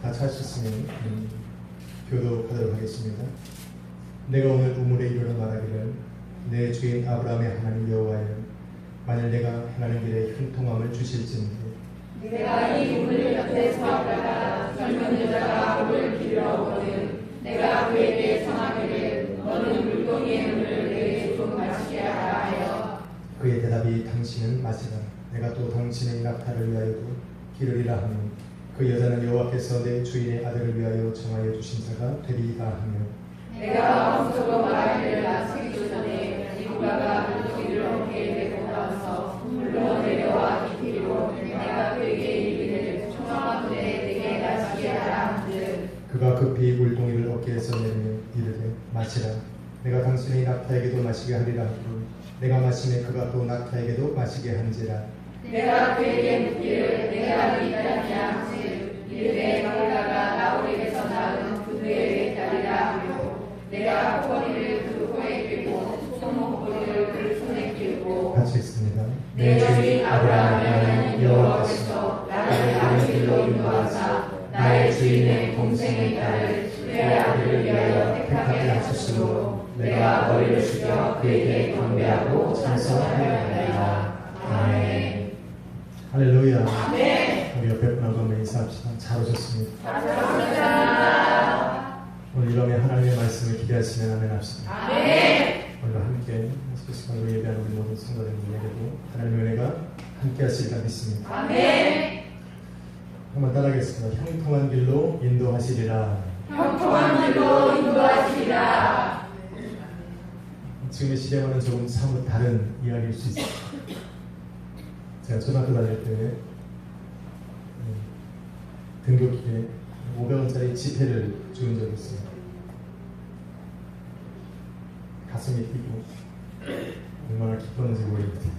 같이 하셨으면 교독하도록 하겠습니다. 내가 오늘 우물에 이르러 말하기를 내 주인 아브라함의 하나님 여호와여, 만일 내가 행하는 길에 형통함을 주실진데 내가 이 우물 옆에 서 있다가 젊은 여자가 물을 기르러 오거든 내가 그에게 청하기를 너는 물고기의 물을 내게 좀 마시게 하라 하여 그의 대답이 당신은 마시라. 내가 또 당신의 낙타를 위하여도 기르리라 하며 그 여자는 여호와께서 내 주인의 아들을 위하여 정하여 주신 자가 되리이다 하며 내가 멈추고 말하기를 마치기 전에 이브라가 물고기를 어깨에 메고 나와서 물로 내려와 깊이로 내가 그에게 이르기를 청하건대 내게 마시게 하라 한즉 그가 급히 물동이를 어깨에서 내리며 이르되 마시라. 내가 당신의 낙타에게도 마시게 하리라 하고 내가 마시매 그가 또 낙타에게도 마시게 한지라. 내가 그에게 묻기를 내가 있다냐 한즉 이르되 놀라가 나홀에게서 낳은 그들에게 따리라 하고 내가 코걸이를 그 코에 끼고 손목걸이를 그 손에 끼고 같이 있습니다. 내 주인 아브라함의 하나님 여호와께서 나를 아는 길로 인도하사 나의 주인의 동생의 딸을 내 아들을 위하여 택하게 하셨으므로 내가 머리를 숙여 그에게 경배하고 찬송하였나이다. 아멘. 할렐루야. 아멘. 우리 옆에 분하고 한번 인사합시다. 잘 오셨습니다. 감사합니다. 오늘 이 밤에 하나님의 말씀을 기대하시면 아멘 합시다. 아멘. 오늘 함께 소식으로 예배하는 우리 모든 성도님들에게도 하나님의 은혜가 함께 하시리라 믿습니다. 아멘. 한번 따라하겠습니다. 형통한 길로 인도하시리라. 형통한 길로 인도하시리라. 지금의 시대와는 조금 사뭇 다른 이야기일 수 있습니다. 제가 초등학교 다닐 때 등교길에 500원짜리 지폐를 주는 적이 있어요. 가슴이 뛰고 얼마나 기뻤는지 모르겠어요.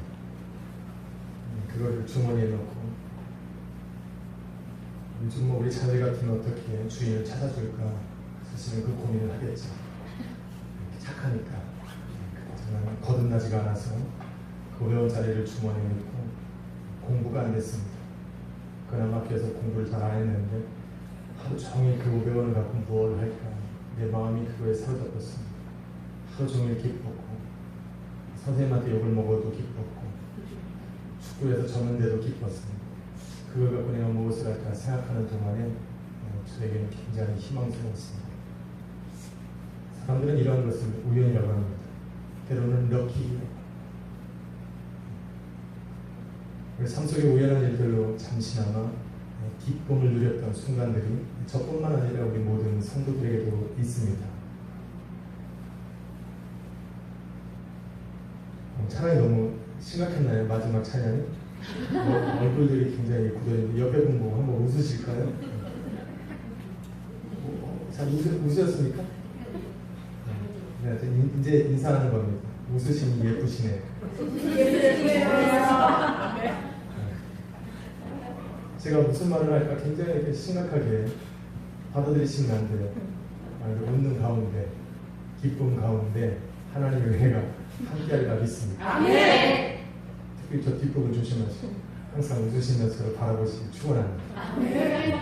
그거를 주머니에 넣고 요즘 우리 자녀 같으면 어떻게 주인을 찾아줄까 사실은 그 고민을 하겠죠. 착하니까. 저는 거듭나지가 않아서 그 500원짜리를 주머니에 넣고 공부가 안 됐습니다. 그나마 학교에서 공부를 잘 안 했는데 하루 종일 그 500원을 갖고 뭘 할까 내 마음이 그거에 사로잡혔습니다. 하루 종일 기뻤고 선생님한테 욕을 먹어도 기뻤고 축구에서 졌는데도 기뻤습니다. 그걸 갖고 내가 무엇을 할까 생각하는 동안에 저에게는 굉장히 희망스러웠습니다. 사람들은 이러한 것을 우연이라고 합니다. 때로는 럭키. 우리 삶 속의 우연한 일들로 잠시나마 기쁨을 누렸던 순간들이 저뿐만 아니라 우리 모든 성도들에게도 있습니다. 찬양이 너무 심각했나요? 마지막 찬양이? 얼굴들이 굉장히 굳어있는데 옆에 분 보고 한번 웃으실까요? 잘 웃으셨습니까? 네, 이제 인사하는 겁니다. 웃으시니 예쁘시네. 제가 무슨 말을 할까 굉장히 이렇게 심각하게 받아들이시면 안 돼요. 웃는 가운데, 기쁨 가운데 하나님의 은혜가 함께하리라 믿습니다. 아멘. 특히 저 뒷부분 조심하시고 항상 웃으시면서 바라보시기 축원합니다. 아멘.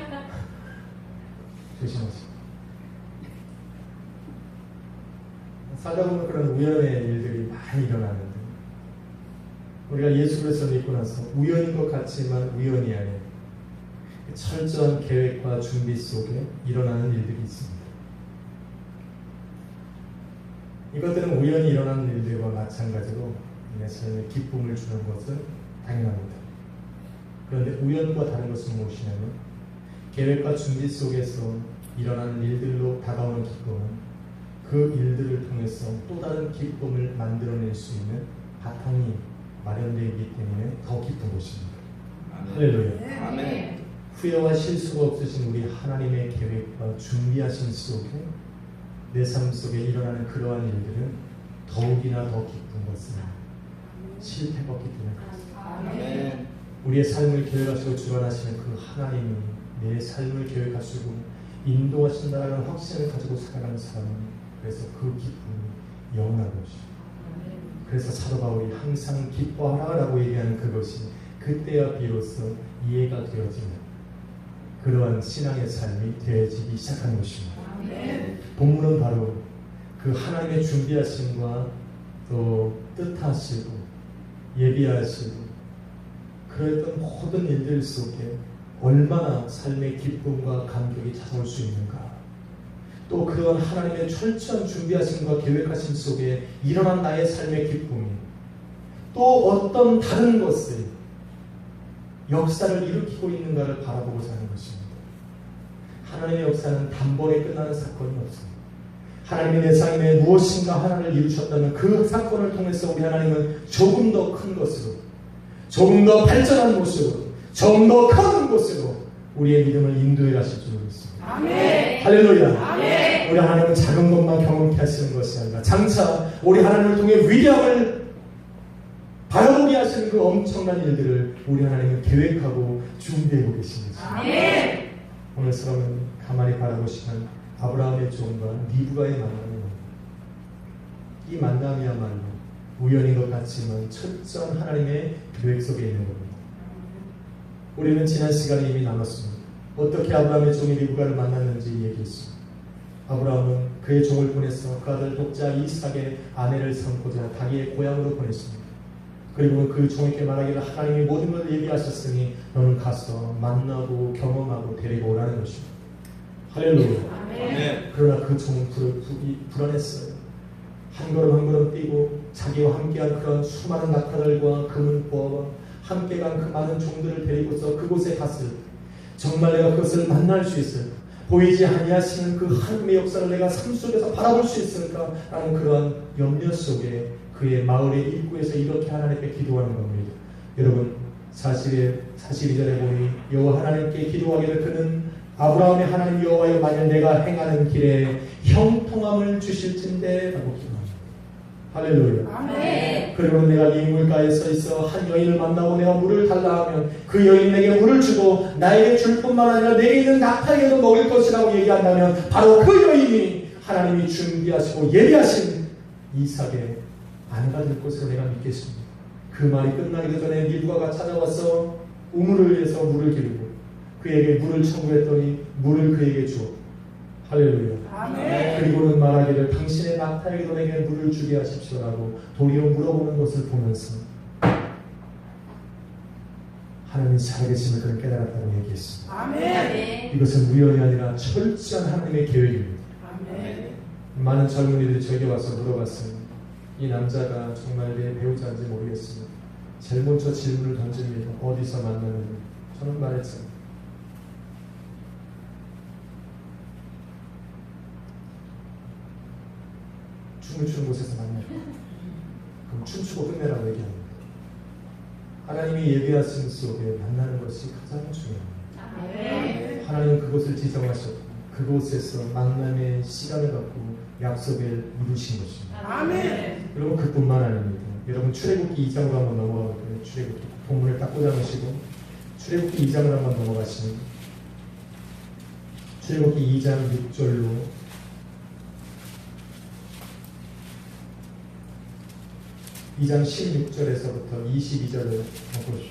조심하시고 살다 보면 그런 우연의 일들이 많이 일어나는데 우리가 예수 그리스도를 믿고 나서 우연인 것 같지만 우연이 아닌 철저한 계획과 준비 속에 일어나는 일들이 있습니다. 이것들은 우연히 일어나는 일들과 마찬가지로 내 삶에 기쁨을 주는 것은 당연합니다. 그런데 우연과 다른 것은 무엇이냐면 계획과 준비 속에서 일어나는 일들로 다가오는 기쁨은 그 일들을 통해서 또 다른 기쁨을 만들어낼 수 있는 바탕이 마련되어 있기 때문에 더 기쁜 것입니다. 할렐루야. 아멘. 후회와 실수가 없으신 우리 하나님의 계획과 준비하신 속에 내 삶 속에 일어나는 그러한 일들은 더욱이나 더 기쁜 것은 실패가 없기 때문에 그렇습니다. 아멘. 우리의 삶을 계획하시고 주관하시는 그 하나님이 내 삶을 계획하시고 인도하신다는 확신을 가지고 살아가는 사람은 그래서 그 기쁨이 영원한 것이죠. 그래서 사도 바울이 항상 기뻐하라라고 얘기하는 그것이 그때야 비로소 이해가 되어지는 그러한 신앙의 삶이 되어지기 시작한 것입니다. 본문은 바로 그 하나님의 준비하심과 또 뜻하시고 예비하시고 그랬던 모든 일들 속에 얼마나 삶의 기쁨과 감격이 찾아올 수 있는가, 또 그런 하나님의 철저한 준비하심과 계획하심 속에 일어난 나의 삶의 기쁨이 또 어떤 다른 것을 역사를 일으키고 있는가를 바라보고자 하는 것입니다. 하나님의 역사는 단번에 끝나는 사건이 없습니다. 하나님이 내 삶에 무엇인가 하나를 이루셨다면 그 사건을 통해서 우리 하나님은 조금 더 큰 것으로, 조금 더 발전한 모습으로, 조금 더 큰 곳으로 우리의 믿음을 인도해 가실 줄 믿습니다. 아멘. 할렐루야. 아멘. 우리 하나님은 작은 것만 경험케 하시는 것이 아니라 장차 우리 하나님을 통해 위대함을 바라보게 하시는 그 엄청난 일들을 우리 하나님은 계획하고 준비하고 계십니다. 아멘. 오늘 서로는 가만히 바라보시면 아브라함의 종과 리브가의 만남입니다. 이 만남이야말로 우연인 것 같지만 철저한 하나님의 계획 속에 있는 겁니다. 우리는 지난 시간에 이미 나눴습니다. 어떻게 아브라함의 종이 리브가를 만났는지 얘기했습니다. 아브라함은 그의 종을 보내서 그 아들 독자 이삭의 아내를 삼고자 자기의 고향으로 보냈습니다. 그리고 그 종에게 말하기를 하나님이 모든 걸 예비하셨으니 너는 가서 만나고 경험하고 데리고 오라는 것입니다. 할렐루야. 아멘. 그러나 그 종은 불안했어요. 한 걸음 한 걸음 뛰고 자기와 함께한 그런 수많은 낙타들과 금은보화와 함께 간 그 많은 종들을 데리고서 그곳에 갔을 때 정말 내가 그것을 만날 수 있을까? 보이지 아니하시는 그 하나님의 역사를 내가 삶 속에서 바라볼 수 있을까? 라는 그러한 염려 속에 그의 마을의 입구에서 이렇게 하나님께 기도하는 겁니다. 여러분, 42절에 보니 여호와 하나님께 기도하기를 그는 아브라함의 하나님 여호와여 만약 내가 행하는 길에 형통함을 주실진대 라고 기도합니다. 할렐루야. 아멘. 그리고 내가 이 물가에 서 있어 한 여인을 만나고 내가 물을 달라 하면 그 여인이 내게 물을 주고 나에게 줄 뿐만 아니라 내게 있는 낙타에게도 먹일 것이라고 얘기한다면 바로 그 여인이 하나님이 준비하시고 예비하신 이삭의 아내가 될 것으로 내가 믿겠습니다. 그 말이 끝나기 전에 리브가가 찾아와서 우물을 위해서 물을 기르고 그에게 물을 청구했더니 물을 그에게 주었고 할렐루야. 아멘. 그리고는 말하기를 당신의 낙타에게도 내게 물을 주게 하십시오라고 도리어 물어보는 것을 보면서 하나님이 살아계심을 그는 깨달았다고 얘기했습니다. 아멘. 이것은 우연이 아니라 철저한 하나님의 계획입니다. 아멘. 많은 젊은이들이 저에게 와서 물어봤습니다. 이 남자가 정말 내 배우자인지 모르겠습니다. 제일 먼저 질문을 던집니다. 어디서 만나는지. 저는 말했죠. 춤을 추는 곳에서 만나요. 그럼 춤추고 끝내라고 얘기합니다. 하나님이 예비하신 속에 만나는 것이 가장 중요합니다. 아멘. 하나님은 그곳을 지정하셨고 그곳에서 만남의 시간을 갖고 약속을 이루신 것입니다. 아멘. 여러분 그뿐만 아닙니다. 여러분 출애굽기 2장으로 한번 넘어가볼까요? 출애굽기 본문을 딱 꽂아놓으시고 출애굽기 2장을 한번 넘어가시면 출애굽기 2장 6절로 2장 16절에서부터 22절을 보십시오.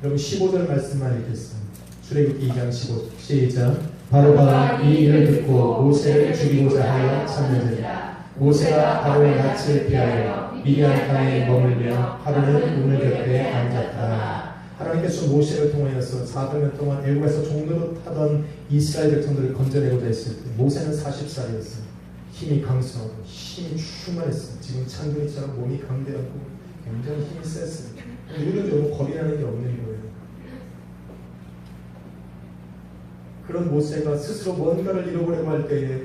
여러분 15절 말씀만 읽겠습니다. 출애굽기 2장 15절 시작. 바로가 이 일을 듣고 모세를 죽이고자 하여 찾는지라. 모세가 바로의 낯을 피하여 미디안 땅에 머물며 하루는 우물 곁에 앉았다. 하나님께서 모세를 통하여서 400년 동안 애국에서 종로로 타던 이스라엘 백성들을 건져내고자 했을 때 모세는 40살이었어요. 힘이 강성하고 힘이 충만했어요. 지금 창균이처럼 몸이 강대하고 굉장히 힘이 셌어요. 우리는 좀 겁이 나는 게 없는 거예요. 그런 모세가 스스로 뭔가를 이뤄보려고 할 때에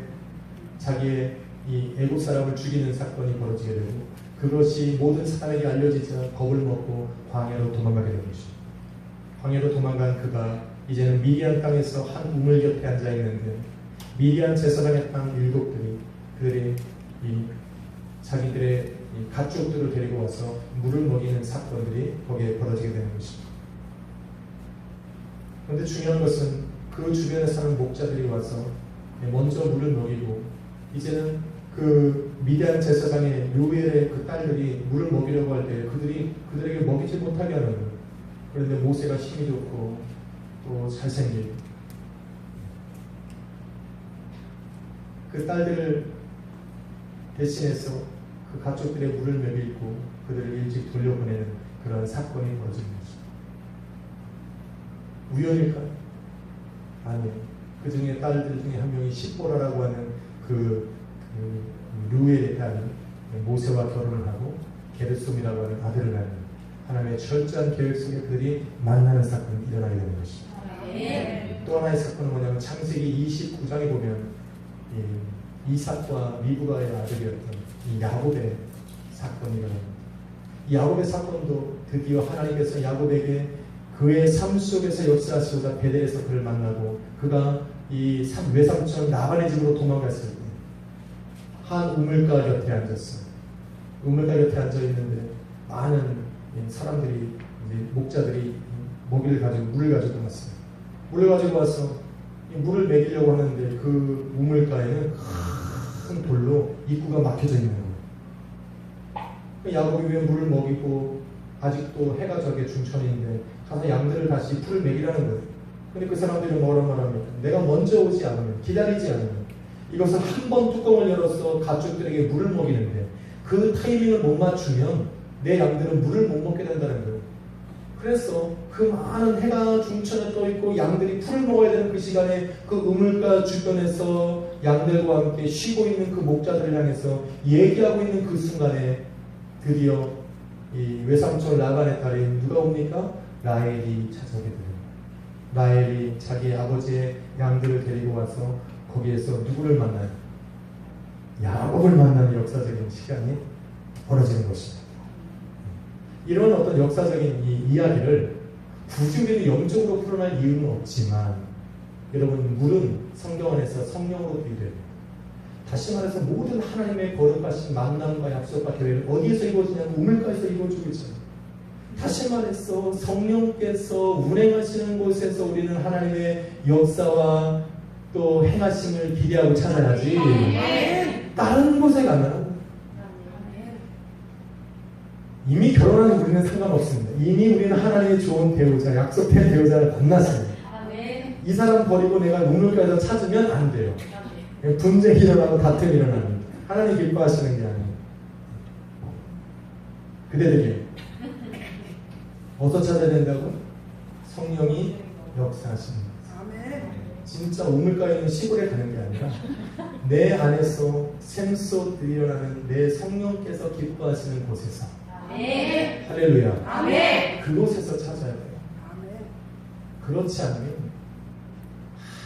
자기의 이 애국 사람을 죽이는 사건이 벌어지게 되고 그것이 모든 사람에게 알려지자 겁을 먹고 광야로 도망가게 된 것입니다. 광야로 도망간 그가 이제는 미디안 땅에서 한 우물 곁에 앉아 있는데 미디안 제사장의 땅 일곱들이 그들이 자기들의 가축들을 데리고 와서 물을 먹이는 사건들이 거기에 벌어지게 되는 것입니다. 그런데 중요한 것은 그 주변에 사는 목자들이 와서 먼저 물을 먹이고 이제는 그 미디안 제사장의 르우엘의 그 딸들이 물을 먹이려고 할 때 그들에게 먹이지 못하게 하는 거예요. 그런데 모세가 힘이 좋고 또 잘생기고 그 딸들을 대신해서 그 가족들의 물을 먹이고 그들을 일찍 돌려보내는 그런 사건이 벌어진 것입니다. 우연일까요? 아니요. 그 중에 딸들 중에 한 명이 십보라라고 하는 그 루엘의 딸이 모세와 결혼을 하고 게르솜이라고 하는 아들을 낳는 하나님의 철저한 계획 속에 그들이 만나는 사건이 일어나게 되는 것입니다. 또 하나의 사건은 뭐냐면 창세기 29장에 보면 이삭과 리브가의 아들이었던 이 야곱의 사건이 일어납니다. 이 야곱의 사건도 드디어 하나님께서 야곱에게 그의 삶 속에서 역사하시고자 베델에서 그를 만나고 그가 이 외삼촌 라반의 집으로 도망갔을 때 한 우물가 곁에 앉았어요. 우물가 곁에 앉아 있는데 많은 사람들이 목자들이 먹이를 가지고 물을 가지고 왔어요. 물을 가지고 와서 물을 먹이려고 하는데 그 우물가에는 큰 돌로 입구가 막혀져 있는 거예요. 야곱이 왜 물을 먹이고 아직도 해가 저게 중천인데 가서 양들을 다시 풀을 먹이라는 거예요. 근데 그 사람들이 뭐라 말하면 내가 먼저 오지 않으면 기다리지 않으면 이것을 한 번 뚜껑을 열어서 가축들에게 물을 먹이는데 그 타이밍을 못 맞추면 내 양들은 물을 못 먹게 된다는 거예요. 그래서 그 많은 해가 중천에 떠 있고 양들이 풀을 먹어야 되는 그 시간에 그 우물가 주변에서 양들과 함께 쉬고 있는 그 목자들을 향해서 얘기하고 있는 그 순간에 드디어 이 외삼촌 라반의 딸인 누가 옵니까? 라헬이 찾아오게 됩니다. 라헬이 자기 아버지의 양들을 데리고 와서 거기에서 누구를 만나요? 야곱을 만나는 역사적인 시간이 벌어지는 것입니다. 이런 어떤 역사적인 이 이야기를 굳이 우리는 영적으로 풀어낼 이유는 없지만 여러분 물은 성경 안에서 성령으로 비유됩니다. 다시 말해서 모든 하나님의 거룩하신 만남과 약속과 계획을 어디에서 이루어지냐면 우물가에서 이루어지고 있잖아요. 다시 말해서 성령께서 운행하시는 곳에서 우리는 하나님의 역사와 또 행하심을 기대하고 찾아야지 다른 곳에 가면 이미 결혼한 우리는 상관없습니다. 이미 우리는 하나님의 좋은 배우자, 약속된 배우자를 만났습니다. 이 사람 버리고 내가 우물가에서 찾으면 안 돼요. 분쟁이 일어나고 다툼이 일어납니다. 하나님 기뻐하시는 게 아니에요. 그대들이 어디서 찾아야 된다고? 성령이 역사하시는 거예요. 진짜 우물가에 있는 시골에 가는 게 아니라 내 안에서 샘솟 일어나는 내 성령께서 기뻐하시는 곳에서 할렐루야. 아멘. 그곳에서 찾아야 돼요. 그렇지 않으면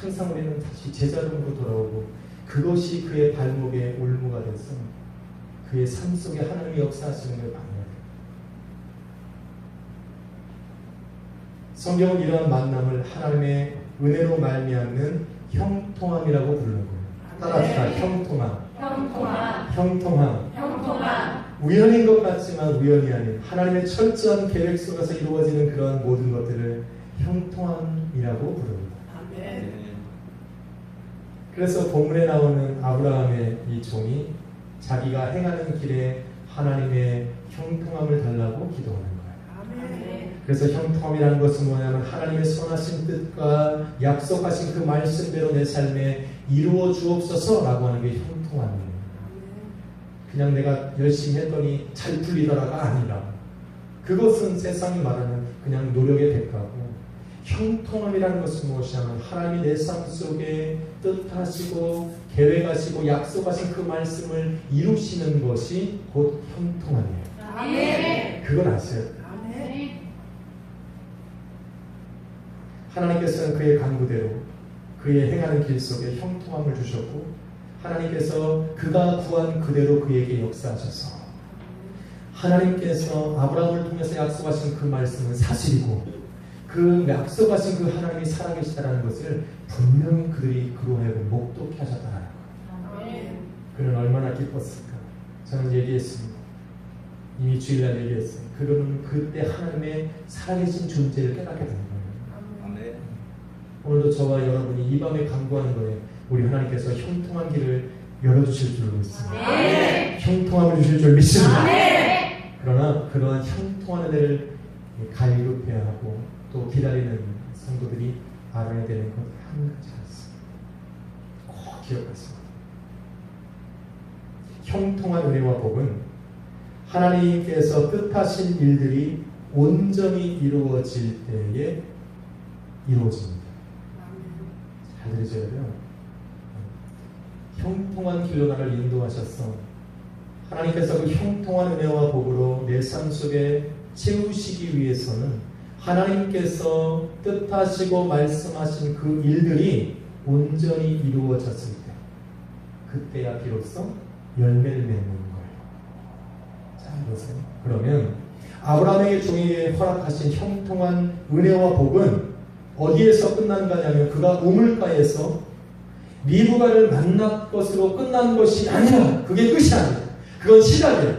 항상 우리는 다시 제자름으로 돌아오고 그것이 그의 발목에 올무가 돼서 그의 삶 속에 하나님이 역사하시는 걸 방해해요. 성경은 이러한 만남을 하나님의 은혜로 말미암는 형통함이라고 부르는 거예요. 따라합시다. 형통함. 우연인 것 같지만 우연이 아닌 하나님의 철저한 계획 속에서 이루어지는 그러한 모든 것들을 형통함이라고 부릅니다. 그래서 본문에 나오는 아브라함의 이 종이 자기가 행하는 길에 하나님의 형통함을 달라고 기도하는 거예요. 그래서 형통함이라는 것은 뭐냐면 하나님의 선하신 뜻과 약속하신 그 말씀대로 내 삶에 이루어 주옵소서라고 하는 게 형통함이에요. 그냥 내가 열심히 했더니 잘 풀리더라가 아니라 그것은 세상이 말하는 그냥 노력의 대가고 형통함이라는 것은 무엇이냐면 하나님이 내 삶 속에 뜻하시고 계획하시고 약속하신 그 말씀을 이루시는 것이 곧 형통함이에요. 그걸 아셔야 돼요. 하나님께서는 그의 간구대로 그의 행하는 길 속에 형통함을 주셨고 하나님께서 그가 구한 그대로 그에게 역사하셔서 하나님께서 아브라함을 통해서 약속하신 그 말씀은 사실이고 그 약속하신 그 하나님이 살아계시다는 것을 분명히 그들이 그로 하여금 목독케 하셨다는 거예요. 그는 얼마나 기뻤을까. 저는 얘기했습니다. 이미 주일날 얘기했어요. 그는 그때 하나님의 살아계신 존재를 깨닫게 된 거예요. 오늘도 저와 여러분이 이 밤에 간구하는 거예요. 우리 하나님께서 형통한 길을 열어주실 줄 믿습니다. 형통함을 주실 줄 믿습니다. 그러나 그러한 형통한 은혜를 갈급해하고 또 기다리는 성도들이 알아야 되는 것 한 가지가 있습니다. 꼭 기억하세요. 형통한 은혜와 복은 하나님께서 뜻하신 일들이 온전히 이루어질 때에 이루어집니다. 잘 들으셔야 돼요. 형통한 길로 나를 인도하셔서 하나님께서 그 형통한 은혜와 복으로 내 삶 속에 채우시기 위해서는 하나님께서 뜻하시고 말씀하신 그 일들이 온전히 이루어졌을 때 그때야 비로소 열매를 맺는 거예요. 자, 보세요. 그러면 아브라함에게 종에게 허락하신 형통한 은혜와 복은 어디에서 끝난 거냐면 그가 우물가에서 리브가를 만난 것으로 끝난 것이 아니라 그게 끝이 아니라 그건 시작이에요.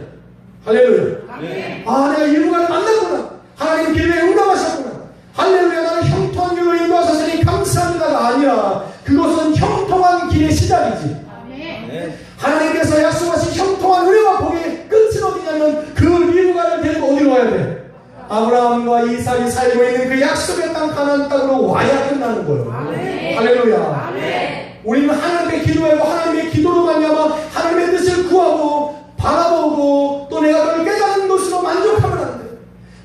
할렐루야. 아멘. 아, 내가 리브가를 만났구나. 하나님 기도에 응답하셨구나. 할렐루야. 나는 형통한 길로 인도하셨으니 감사합니다가 아니라 그것은 형통한 길의 시작이지. 아멘. 하나님께서 약속하신 형통한 은혜와 복의 끝은 어디냐면 그 리브가를 데리고 어디로 가야 돼? 아브라함과 이삭이 살고 있는 그 약속의 땅 가나안 땅으로 와야 끝나는 거예요. 아멘. 할렐루야. 아멘. 우리는 하나님께 기도하고 하나님의 기도로 말미암아 하나님의 뜻을 구하고 바라보고 또 내가 그걸 깨닫는 것으로 만족하면 안 돼.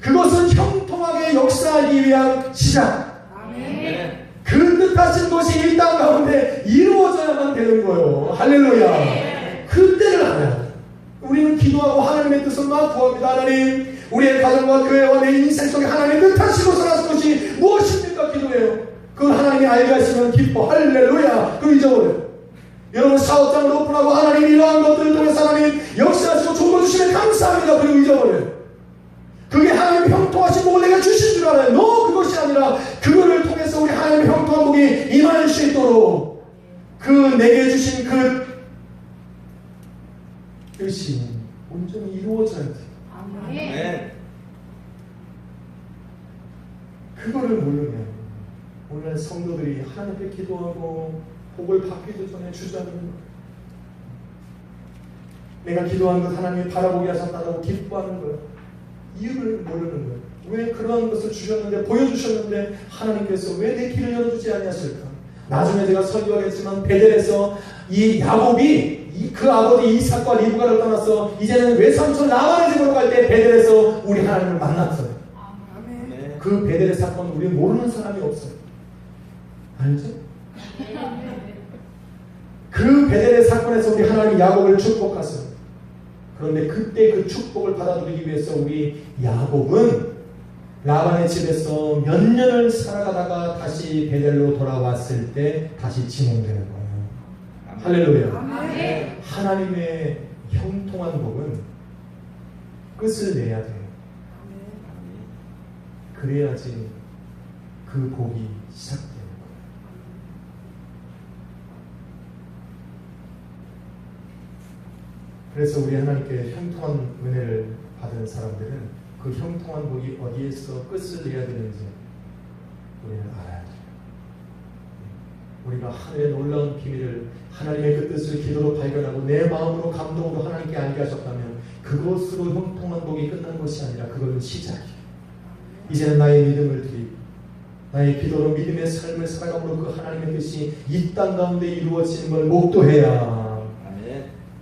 그것은 형통하게 역사하기 위한 시작. 아멘. 그 뜻하신 것이 이 땅 가운데 이루어져야만 되는 거예요. 할렐루야. 그때를 알아야 돼. 우리는 기도하고 하나님의 뜻을 막 구합니다. 하나님, 우리의 가정과 교회와 내 인생 속에 하나님의 뜻하시고 살아서 것이 무엇입니까? 기도해요. 그걸 하나님이 알게 하시면 기뻐. 할렐루야. 그 잊어버려요. 여러분 사업장을 오픈하고 하나님 이러한 것들을 통해서 하나님 역사하시고 좋은 주시면 감사합니다. 그리고 잊어버려요. 그게 하나님의 형통하신 복을 내가 주신 줄 알아요. 너 그것이 아니라 그거를 통해서 우리 하나님의 형통한 복이 임할 수 있도록 그 내게 주신 그 뜻이 온전히 이루어져야 돼. 아멘. 그거를 모르면 오늘 성도들이 하나님께 기도하고 복을 받기도 전에 주저하는 거예요. 내가 기도한 것 하나님이 바라보게 하셨다고 기뻐하는 거예요. 이유를 모르는 거예요. 왜 그러한 것을 주셨는데 보여주셨는데 하나님께서 왜 내 길을 열어주지 아니하실까? 나중에 제가 설교하겠지만 베델에서 이 야곱이 그 아버지 이삭과 리브가를 떠나서 이제는 외삼촌 라반의 집으로 갈 때 베델에서 우리 하나님을 만났어요. 아멘. 그 베델의 사건 우리 모르는 사람이 없어요. 알죠? 그 베델의 사건에서 우리 하나님 야곱을 축복하세요. 그런데 그때 그 축복을 받아들이기 위해서 우리 야곱은 라반의 집에서 몇 년을 살아가다가 다시 베델로 돌아왔을 때 다시 진행되는 거예요. 할렐루야. 아멘. 하나님의 형통한 복은 끝을 내야 돼요. 그래야지 그 복이 시작돼요. 그래서 우리 하나님께 형통한 은혜를 받은 사람들은 그 형통한 복이 어디에서 끝을 내야 되는지 우리는 알아야 돼요. 우리가 하늘의 놀라운 비밀을 하나님의 그 뜻을 기도로 발견하고 내 마음으로 감동으로 하나님께 알게 하셨다면 그것으로 형통한 복이 끝난 것이 아니라 그것은 시작이에요. 이제는 나의 믿음을 드리고 나의 기도로 믿음의 삶을 살아감으로 그 하나님의 뜻이 이 땅 가운데 이루어지는 걸 목도해야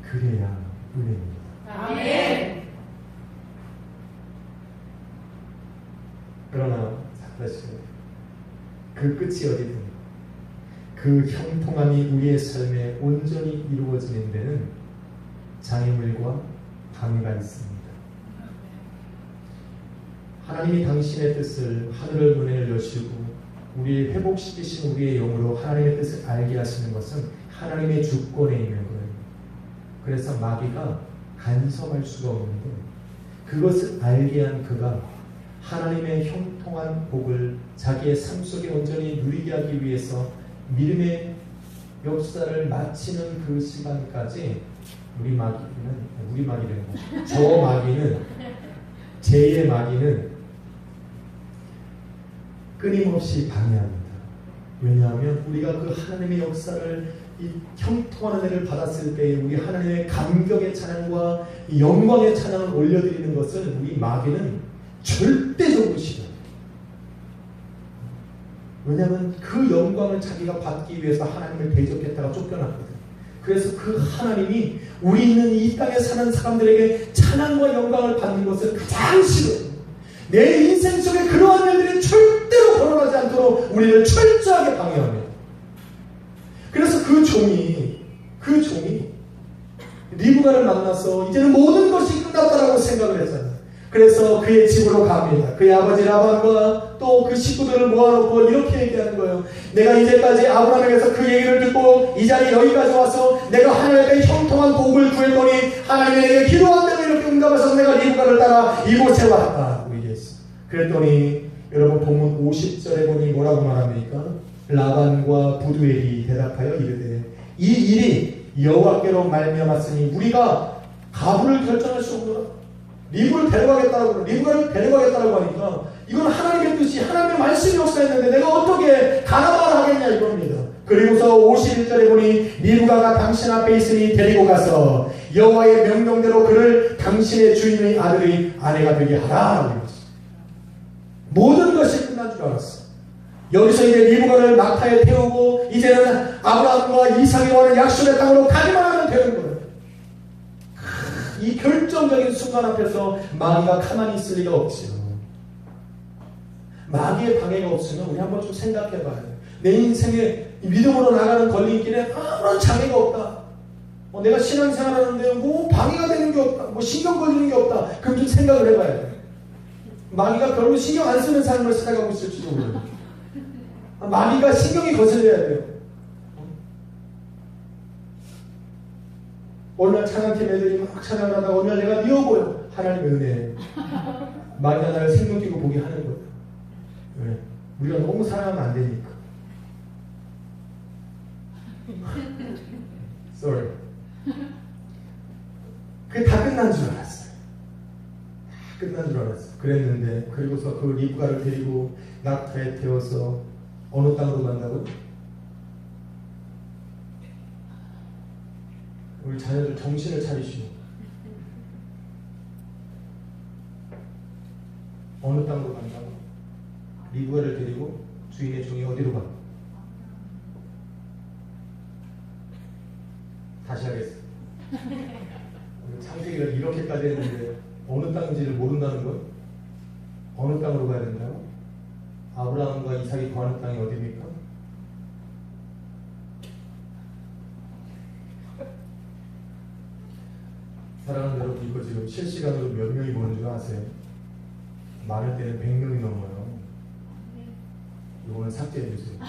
그래야 은혜입니다. 아멘. 그러나 다시 그 끝이 어디든 그 형통함이 우리의 삶에 온전히 이루어지는 데는 장애물과 방해가 있습니다. 하나님이 당신의 뜻을 하늘을 문을 여시고 우리를 회복시키신 우리의 영으로 하나님의 뜻을 알게 하시는 것은 하나님의 주권에 있는 거예요. 그래서 마귀가 간섭할 수가 없는데 그것을 알게 한 그가 하나님의 형통한 복을 자기의 삶 속에 온전히 누리게 하기 위해서 믿음의 역사를 마치는 그 시간까지 저 마귀는 제 마귀는 끊임없이 방해합니다. 왜냐하면 우리가 그 하나님의 역사를 이 형통한 은혜를 받았을 때 우리 하나님의 감격의 찬양과 영광의 찬양을 올려드리는 것을 우리 마귀는 절대적으로 싫어해요. 왜냐하면 그 영광을 자기가 받기 위해서 하나님을 대적했다가 쫓겨났거든. 그래서 그 하나님이 우리 있는 이 땅에 사는 사람들에게 찬양과 영광을 받는 것을 가장 싫어해요. 내 인생 속에 그러한 일들이 절대로 벌어나지 않도록 우리를 철저하게 방해합니다. 그래서 그 종이 리브가를 만나서 이제는 모든 것이 끝났다라고 생각을 했잖아요. 그래서 그의 집으로 갑니다. 그의 아버지 라반과 또 그 식구들을 모아놓고 이렇게 얘기하는 거예요. 내가 이제까지 아브라함에게서 그 얘기를 듣고 이 자리에 여기까지 와서 내가 하나님의 형통한 복을 구했더니 하나님에게 기도한다고 이렇게 응답하셔서 내가 리브가를 따라 이곳에 왔다고 얘기했어요. 그랬더니 여러분 본문 50절에 보니 뭐라고 말합니까? 라반과 부두엘이 대답하여 이르되 이 일이 여호와께로 말미암았으니 우리가 가부를 결정할 수 없노라. 리브가를 데려가겠다라고 하니까 이건 하나님의 뜻이 하나님의 말씀이 없어했는데 내가 어떻게 가나안을 하겠냐 이겁니다. 그리고서 51절에 보니 리브가가 당신 앞에 있으니 데리고 가서 여호와의 명령대로 그를 당신의 주인의 아들의 아내가 되게 하라. 모든 것이 끝난 줄 알았어. 여기서 이제 리브가를 낙타에 태우고 이제는 아브라함과 이삭이 와는 약속의 땅으로 가기만 하면 되는 거예요. 이 결정적인 순간 앞에서 마귀가 가만히 있을 리가 없지요. 마귀의 방해가 없으면 우리 한번 좀 생각해봐요. 내 인생에 믿음으로 나가는 걸림길에 아무런 장애가 없다. 내가 신앙생활하는데 뭐 방해가 되는 게 없다. 뭐 신경 걸리는 게 없다. 그럼 좀 생각을 해봐야 돼. 마귀가 별로 신경 안 쓰는 삶을 살아가고 있을지도 몰라요. 마귀가 신경이 거슬려야 돼요. 어느 날 찬양팀 애들이 막 찬양을 하다가 어느 날 내가 미워 보여. 하나님의 은혜. 마귀가 나를 생명 끼고 보게 하는 거예요. 왜? 우리가 너무 사랑하면 안 되니까. Sorry. 그게 다 끝난 줄 알았어요. 다 끝난 줄 알았어요. 그랬는데 그리고서 그 리브가를 데리고 낙타에 태워서 어느 땅으로 간다고요? 우리 자녀들 정신을 차리시오. 어느 땅으로 간다고? 리브가를 데리고 주인의 종이 어디로 가? 다시 하겠습니다. 창세기를 이렇게까지 했는데 어느 땅인지를 모른다는 거예요? 어느 땅으로 가야 된다고? 아브라함과 이삭이 거하는 땅이 어디입니까? 사랑하는 여러분, 이거 지금 실시간으로 몇 명이 보는 줄 아세요? 많을 때는 100명이 넘어요. 이거는 삭제해주세요.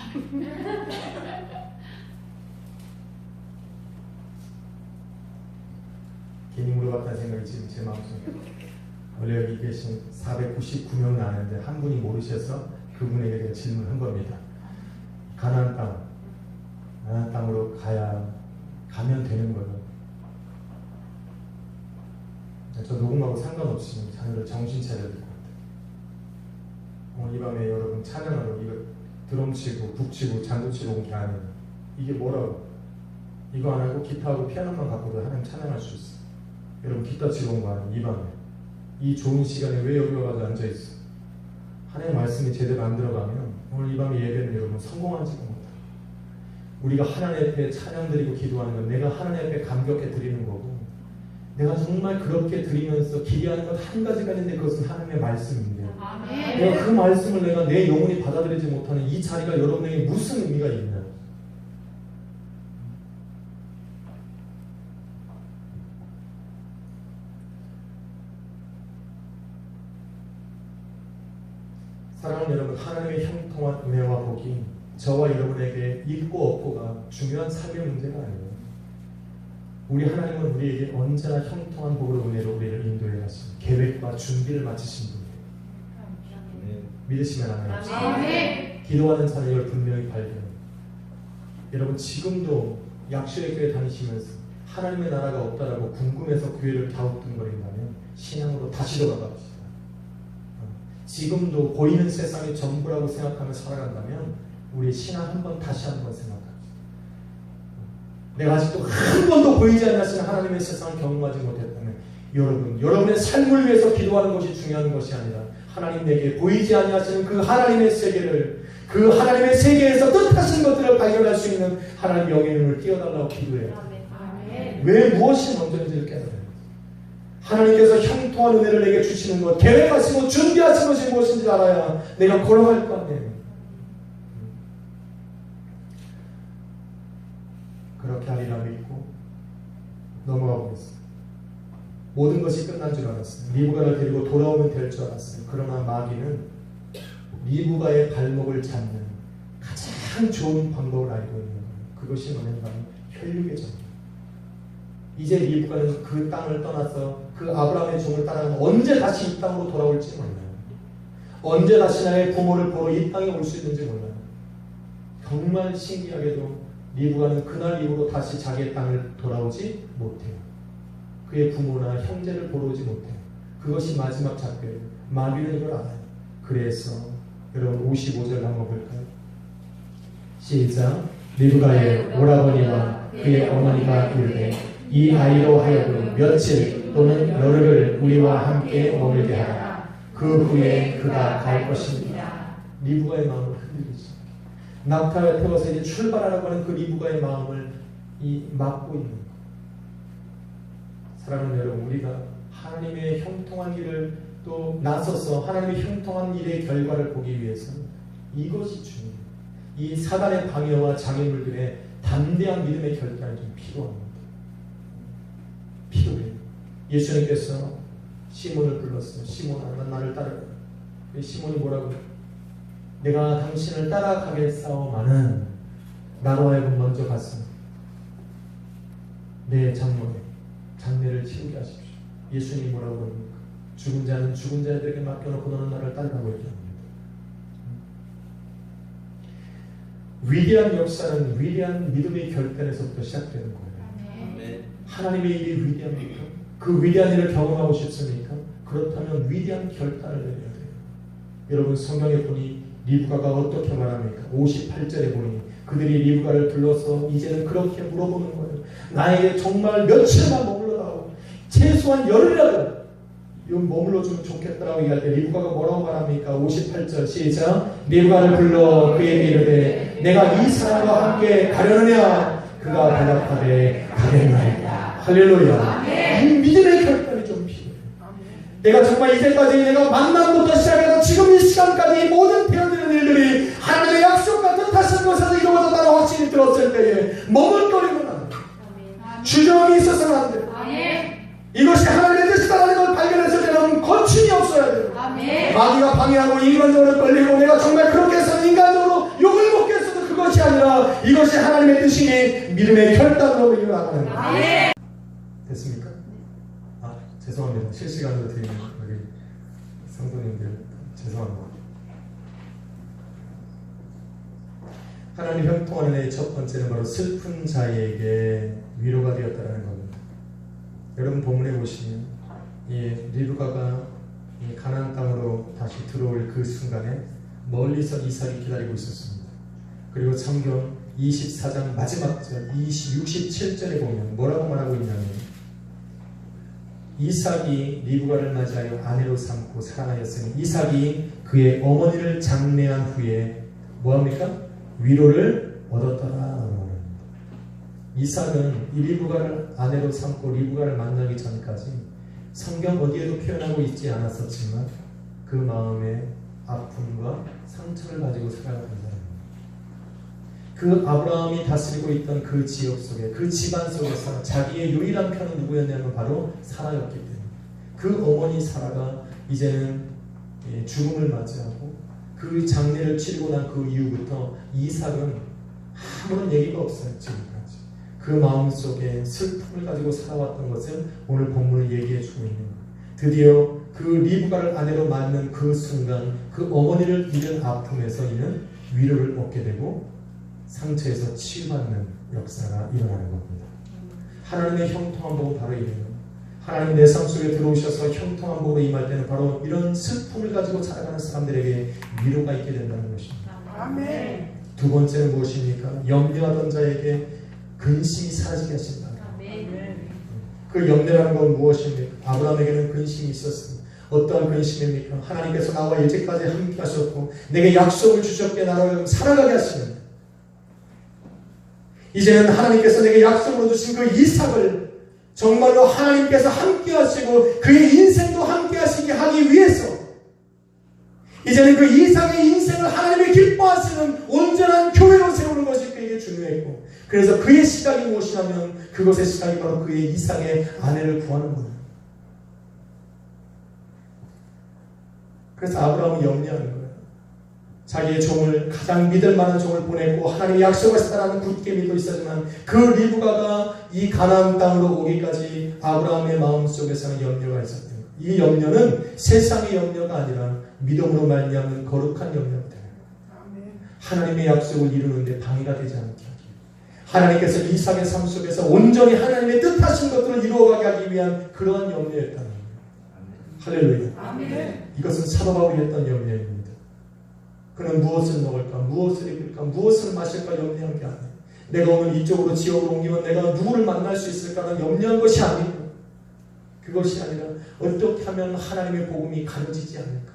괜히 물어봤다는 생각이 지금 제 마음속에. 원래 여기 계신 499명은 아는데 한 분이 모르셔서 그분에게 제가 질문한 겁니다. 가나안 땅으로 가면 되는 거예요. 저 녹음하고 상관없이 자녀를 정신 차려야 될 것 같아요. 오늘 이 밤에 여러분 찬양하러 이거 드럼 치고 북 치고 장구 치고 온 게 아니에요. 이게 뭐라고? 이거 안 하고 기타하고 피아노만 갖고도 하나님 찬양할 수 있어. 여러분 기타 치러 온 거 아니에요. 이 밤에 이 좋은 시간에 왜 여기 와서 앉아있어? 하나님의 말씀이 제대로 안 들어가면 오늘 이 밤에 예배는 여러분 성공하지도 못해요. 우리가 하나님 앞에 찬양 드리고 기도하는 건 내가 하나님 앞에 감격해 드리는 거고, 내가 정말 그렇게 드리면서 기대하는 것 한 가지가 있는데 그것은 하나님의 말씀인데요. 아멘. 내가 그 말씀을 내가 내 영혼이 받아들이지 못하는 이 자리가 여러분에게 무슨 의미가 있냐? 사랑하는 여러분, 하나님의 형통한 은혜와 복이 저와 여러분에게 있고 없고가 중요한 삶의 문제가 아니에요. 우리 하나님은 우리에게 언제나 형통한 복으로 은혜로 우리를 인도해 가신 계획과 준비를 마치신 분이에요. 믿으시면 아멘. 아멘. 기도하는 자녀를 분명히 발견해요. 여러분 지금도 약실의 교회 다니시면서 하나님의 나라가 없다라고 궁금해서 교회를 갸우뚱거린다면 신앙으로 다시 돌아갑시다. 지금도 보이는 세상이 전부라고 생각하며 살아간다면 우리 신앙 다시 한번 생각합시다. 내가 아직도 한 번도 보이지 않았으나 하나님의 세상을 경험하지 못했다면 여러분의 삶을 위해서 기도하는 것이 중요한 것이 아니라 하나님 내게 보이지 아니하시는 그 하나님의 세계를 그 하나님의 세계에서 뜻하신 것들을 발견할 수 있는 하나님 영의 눈을 띄워달라고 기도해요. 왜 무엇이 먼저인지를 깨달아요. 하나님께서 형통한 은혜를 내게 주시는 것, 계획하시고 준비하신 것이 무엇인지 알아야 내가 걸어갈 거 아니에요. 그렇게 하리라 믿고 넘어가 보겠습니다. 모든 것이 끝난 줄 알았어요. 리브가를 데리고 돌아오면 될 줄 알았어요. 그러나 마귀는 리브가의 발목을 잡는 가장 좋은 방법을 알고 있는 거예요. 그것이 뭐냐면 혈육의 정. 이제 리브가는 그 땅을 떠나서 그 아브라함의 종을 따라가면 언제 다시 이 땅으로 돌아올지 몰라요. 언제 다시 나의 부모를 보러 이 땅에 올 수 있는지 몰라요. 정말 신기하게도 리브가는 그날 이후로 다시 자기의 땅을 돌아오지 못해요. 그의 부모나 형제를 보러 오지 못해요. 그것이 마지막 작별이에요. 마귀는 이걸 알아요. 그래서 여러분 55절 한번 볼까요? 시작. 리브가의 오라버니와 그의 어머니가 이르되 이 아이로 하여금 며칠 또는 열흘을 우리와 함께 머물게 하라. 그 후에 그가 갈 것입니다. 리브가의 마음을 흔들리죠. 낙타에 태워서 이제 출발하라고 하는 그 리브가의 마음을 막고 있는 것. 사랑하는 여러분, 우리가 하나님의 형통한 길을 또 나서서 하나님의 형통한 일의 결과를 보기 위해서는 이것이 중요해요. 이 사단의 방해와 장애물들의 담대한 믿음의 결단이 좀 필요합니다. 필요해요. 예수님께서 시몬을 불렀어요. 시몬아, 나를 따르라. 시몬이 뭐라고 해요? 내가 당신을 따라가겠사오마는 나로 하여금 먼저 가서 내 장례를 치르게 하십시오. 예수님이 뭐라고 그럽니까? 죽은 자는 죽은 자들에게 맡겨놓고 너는 나를 따르라고 얘기합니다. 위대한 역사는 위대한 믿음의 결단에서부터 시작되는 거예요. 하나님의 일이 위대합니까? 그 위대한 일을 경험하고 싶습니까? 그렇다면 위대한 결단을 내려야 돼요. 여러분 성경에 보니 리브가가 어떻게 말합니까? 58절에 보니 그들이 리브가를 불러서 이제는 그렇게 물어보는 거예요. 나에게 정말 며칠만 머물러라고, 최소한 열흘이라도 머물러주면 좋겠다라고 얘기할 때 리브가가 뭐라고 말합니까? 58절 시작. 리브가를 불러 그에게 이르되 내가 이 사람과 함께 가려느냐? 그가 대답하되 가겠나이다. 할렐루야. 이 믿음의 결단이 좀 필요해요. 내가 정말 이제까지 내가 만남부터 시작해서 지금 이 시간까지 이 모든 되어지는 일들이 하나님의 약속과 뜻하신 것에서 이루어졌다는 확신이 들었을 때에 머뭇거리면 안 돼요. 주저함이 있어서는 안 돼요. 이것이 하나님의 뜻이라는 걸 발견했을 때는 거침이 없어야 돼요. 마귀가 방해하고 인간적으로 끌리고 내가 정말 그렇게 해서 인간적으로 욕을 먹겠어도 그것이 아니라 이것이 하나님의 뜻이니 믿음의 결단으로 일어나가는 거예요. 됐습니까? 죄송합니다. 실시간으로 드리는 우리 성도님들 죄송합니다. 하나님 형통한 은혜의 첫 번째는 바로 슬픈 자에게 위로가 되었다는 겁니다. 여러분 본문에 보시면 리브가가 가나안 땅으로 다시 들어올 그 순간에 멀리서 이삭이 기다리고 있었습니다. 그리고 창경 24장 마지막 절 67절에 보면 뭐라고 말하고 있냐면 이삭이 리브가를 맞이하여 아내로 삼고 사랑하였으니 이삭이 그의 어머니를 장례한 후에 뭐합니까? 위로를 얻었더라. 이삭은 이 리브가를 아내로 삼고 리브가를 만나기 전까지 성경 어디에도 표현하고 있지 않았었지만 그 마음에 아픔과 상처를 가지고 살아가는 사람입니다. 그 아브라함이 다스리고 있던 그 지역 속에 그 집안 속에서 자기의 유일한 편은 누구였냐면 바로 사라였기 때문에 그 어머니 사라가 이제는 죽음을 맞이하고 그 장례를 치르고 난 그 이후부터 이삭은 아무런 얘기가 없어요. 지금까지 그 마음속에 슬픔을 가지고 살아왔던 것을 오늘 본문을 얘기해주고 있는 거예요. 드디어 그 리브가를 아내로 맞는 그 순간 그 어머니를 잃은 아픔에서 이는 위로를 얻게 되고 상처에서 치유받는 역사가 일어나는 겁니다. 하나님의 형통한 복은 바로 이래요. 하나님이 내 삶 속에 들어오셔서 형통한 복으로 임할 때는 바로 이런 슬픔을 가지고 살아가는 사람들에게 위로가 있게 된다는 것입니다. 아멘. 두 번째는 무엇입니까? 염려하던 자에게 근심이 사라지게 하신다. 아멘. 그 염려라는 건 무엇입니까? 아브라함에게는 근심이 있었습니다. 어떠한 근심입니까? 하나님께서 나와 이제까지 함께 하셨고 내게 약속을 주셨기에 나를 살아가게 하시는, 이제는 하나님께서 내게 약속으로 주신 그 이삭을 정말로 하나님께서 함께 하시고 그의 인생도 함께 하시게 하기 위해서 이제는 그 이삭의 인생을 하나님이 기뻐하시는 온전한 교회로 세우는 것이 그에게 중요했고, 그래서 그의 시작이 무엇이냐면 그것의 시작이 바로 그의 이삭의 아내를 구하는 거예요. 그래서 아브라함은 염려하는 거예요. 자기의 종을, 가장 믿을 만한 종을 보냈고 하나님이 약속하셨다는 굳게 믿고 있었지만 그 리브가가 이 가나안 땅으로 오기까지 아브라함의 마음속에서는 염려가 있었던 거예요. 이 염려는 세상의 염려가 아니라 믿음으로 말미암는 거룩한 염려입니다. 하나님의 약속을 이루는데 방해가 되지 않게 하기, 하나님께서 이삭의 삶 속에서 온전히 하나님의 뜻하신 것들을 이루어가게 하기 위한 그러한 염려였다는 거예요. 할렐루야. 아멘. 이것은 사도 바울이 했던 염려입니다. 그는 무엇을 먹을까, 무엇을 입을까, 무엇을 마실까 염려한 게 아니에요. 내가 오늘 이쪽으로 지역으로 옮기면 내가 누구를 만날 수 있을까는 염려한 것이 아니고, 그것이 아니라 어떻게 하면 하나님의 복음이 가려지지 않을까,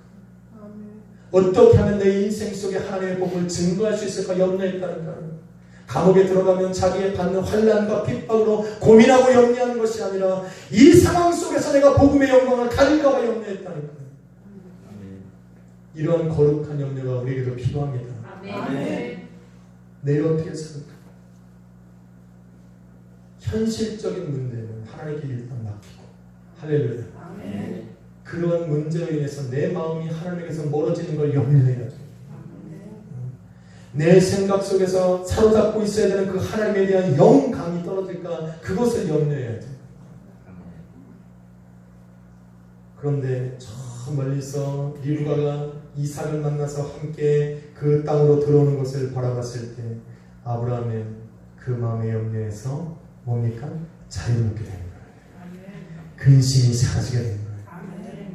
어떻게 하면 내 인생 속에 하나님의 복음을 증거할 수 있을까 염려했다는 거예요. 감옥에 들어가면 자기의 받는 환난과 핍박으로 고민하고 염려하는 것이 아니라 이 상황 속에서 내가 복음의 영광을 가질까 봐 염려했다는 거예요. 이러한 거룩한 염려가 우리에게도 필요합니다. 아멘. 내일 어떻게 살까? 현실적인 문제는 하나님께 일단 맡기고, 할렐루야. 아멘. 그런 문제로 인해서 내 마음이 하나님께서 멀어지는 걸 염려해야죠. 내 생각 속에서 사로잡고 있어야 되는 그 하나님에 대한 영감이 떨어질까, 그것을 염려해야죠. 그런데 저 멀리서 리브가가 이삭을 만나서 함께 그 땅으로 들어오는 것을 바라봤을 때 아브라함은 그 마음의 염려에서 뭡니까? 자유를 얻게 되는 거예요. 근심이 사라지게 되는 거예요.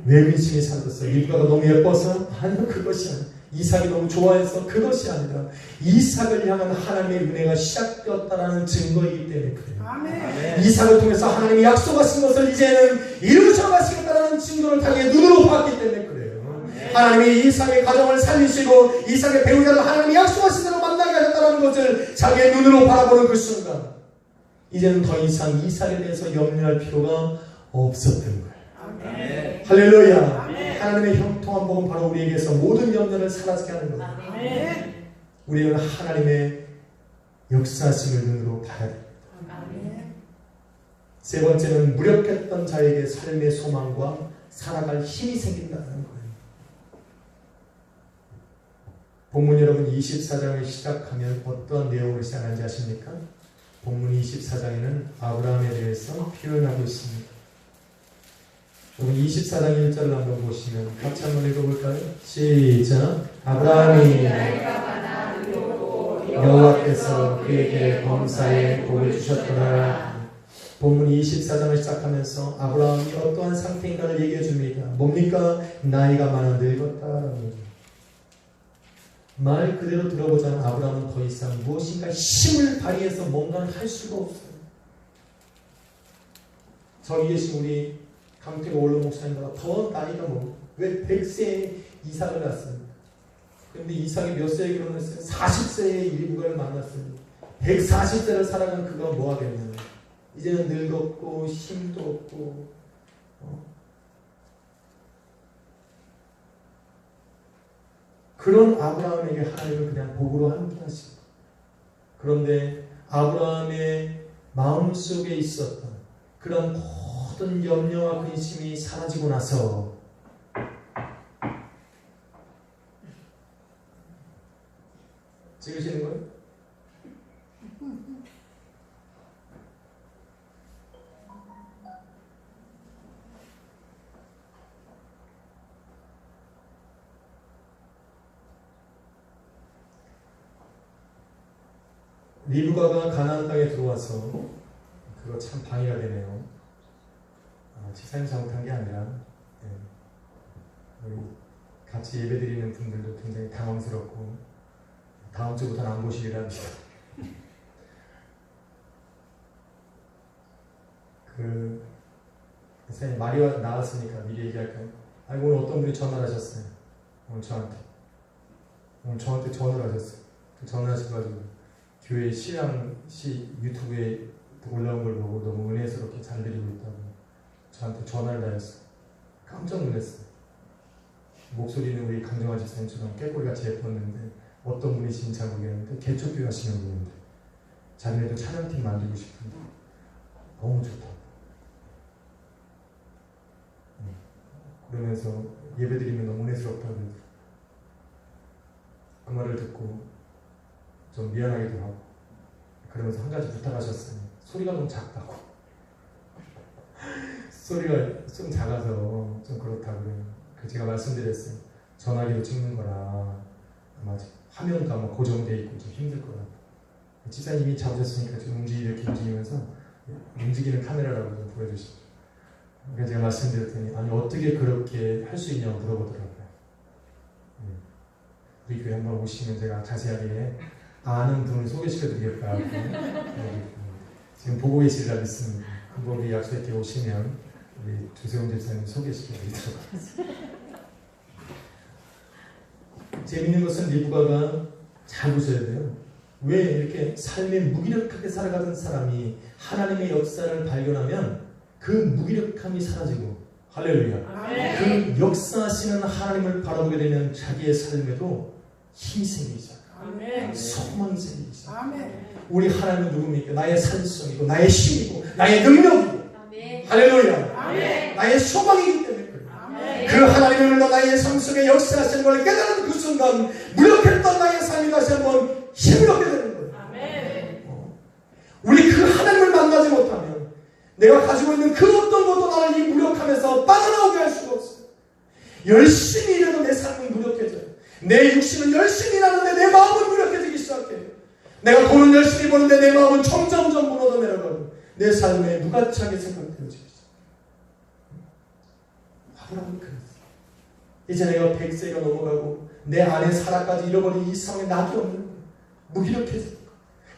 왜 근심이 사라졌어요? 리브가가 너무 예뻐서? 아니요, 그것이 아니에요. 이삭이 너무 좋아해서? 그것이 아니라 이삭을 향한 하나님의 은혜가 시작되었다는 증거이기 때문에 그래요. 아멘. 이삭을 통해서 하나님이 약속하신 것을 이제는 이루셔 가시겠다는 증거를 자기의 눈으로 봤기 때문에 그래요. 아멘. 하나님이 이삭의 가정을 살리시고 이삭의 배우자를 하나님이 약속하신 대로 만나게 하셨다는 것을 자기의 눈으로 바라보는 그 순간 이제는 더 이상 이삭에 대해서 염려할 필요가 없었던 거예요. 아멘. 할렐루야. 아멘. 하나님의 형통한 복은 바로 우리에게서 모든 염려를 사라지게 하는 거예요. 아멘. 우리는 하나님의 역사하심을 눈으로 봐야 됩니다. 아멘. 세 번째는 무력했던 자에게 삶의 소망과 살아갈 힘이 생긴다는 거예요. 본문 여러분 24장을 시작하면 어떤 내용을 시작하는지 아십니까? 본문 24장에는 아브라함에 대해서 표현하고 있습니다. 여러분 24장 1절을 한번 보시면 같이 한번 읽어볼까요? 시작. 아브라함이 나이가 많아 늙었고 여호와께서 그에게 범사에 복을 주셨더라. 본문 24장을 시작하면서 아브라함이 어떠한 상태인가를 얘기해 줍니다. 뭡니까? 나이가 많아 늙었다라는 얘기. 말 그대로 들어보자면 아브라함은 더 이상 무엇인가 힘을 발휘해서 뭔가를 할 수가 없어요. 저기 계신 우리 강태고 원로 목사님보다 더 나이가 왜 100세에 이삭을 낳았습니다. 그런데 이삭이 몇 세에 결혼했어요? 40세에 리브가를 만났어요. 140세를 살아간 그가 뭐 하겠냐면 이제는 늙었고 힘도 없고 그런 아브라함에게 하나님은 그냥 복으로 함께 하시고, 그런데 아브라함의 마음속에 있었던 그런 모든 염려와 근심이 사라지고 나서 찍으시는 거예요? 리브가가 가나안 땅에 들어와서 그거 참 방해가 되네요. 지사님 잘못한 게 아니라 우리 같이 예배드리는 분들도 굉장히 당황스럽고 다음 주부터는 안 보시리랍니다. 지사님 말이 나왔으니까 미리 얘기할까요? 아니 오늘 어떤 분이 전화를 하셨어요. 오늘 저한테 전화를 하셨어요. 전화하셔가지고 교회 신앙시 유튜브에 올라온 걸 보고 너무 은혜스럽게 잘 드리고 있다고 저한테 전화를 하셨어요. 깜짝 놀랐어요. 목소리는 우리 강정아 집사님처럼 깨꼬리같이 예뻤는데 어떤 분이신지 잘 모르겠는데 개척교회 하시는 분인데 자기네도 찬양팀 만들고 싶은데 너무 좋다. 그러면서 예배드리면 너무 은혜스럽다고 그러더라고요. 그 말을 듣고 좀 미안하기도 하고 그러면서 한 가지 부탁하셨어요. 소리가 너무 작다고. 소리가 좀 작아서 좀 그렇다고 그래요. 제가 말씀드렸어요. 전화기로 찍는 거라 아마 화면도 아마 고정되어 있고 좀 힘들 거라고. 집사님이 잡으셨으니까 지금 이렇게 움직이면서 움직이는 카메라라고 좀 보여주시죠. 그래서 제가 말씀드렸더니 아니 어떻게 그렇게 할 수 있냐고 물어보더라고요. 우리 교회 한번 오시면 제가 자세하게 아는 분을 소개시켜드리겠다. 지금 보고 계시리라 믿습니다. 한번 우리 약속에 오시면 우리 조세훈 집사님 소개시켜드리도록 하겠습니다. 재밌는 것은 리브가가 잘 보셔야 돼요. 왜 이렇게 삶에 무기력하게 살아가던 사람이 하나님의 역사를 발견하면 그 무기력함이 사라지고 할렐루야. 그 역사하시는 하나님을 바라보게 되면 자기의 삶에도 힘이 생기기 시작합니다. 소망이 생기기 시작합니다. 우리 하나님은 누굽니까? 나의 산성이고 나의 힘이고 나의 능력이고 할렐루야. 나의 소망이기 때문에 그래요. 그 하나님을 불러 나의 삶 속에 역사하시는 걸 깨달은 그 순간 무력했던 나의 삶이 다시 한번 힘을 얻게 되는 거예요. 우리 그 하나님을 만나지 못하면 내가 가지고 있는 그 어떤 것도 나를 이 무력함에서 빠져나오게 할 수가 없어요. 열심히 일해도 내 삶은 무력해져요. 내 육신은 열심히 일하는데 내 마음은 무력해지기 시작해요. 내가 돈은 열심히 버는데 내 마음은 점점점 무너져 내려가고 내 삶에 무가치하게 생각되어지기 시작해요. 아브라함은 그랬어요. 이제 내가 100세가 넘어가고 내 안에 사라까지 잃어버린 이 상황에 낙이 없는 거예요. 무기력해져.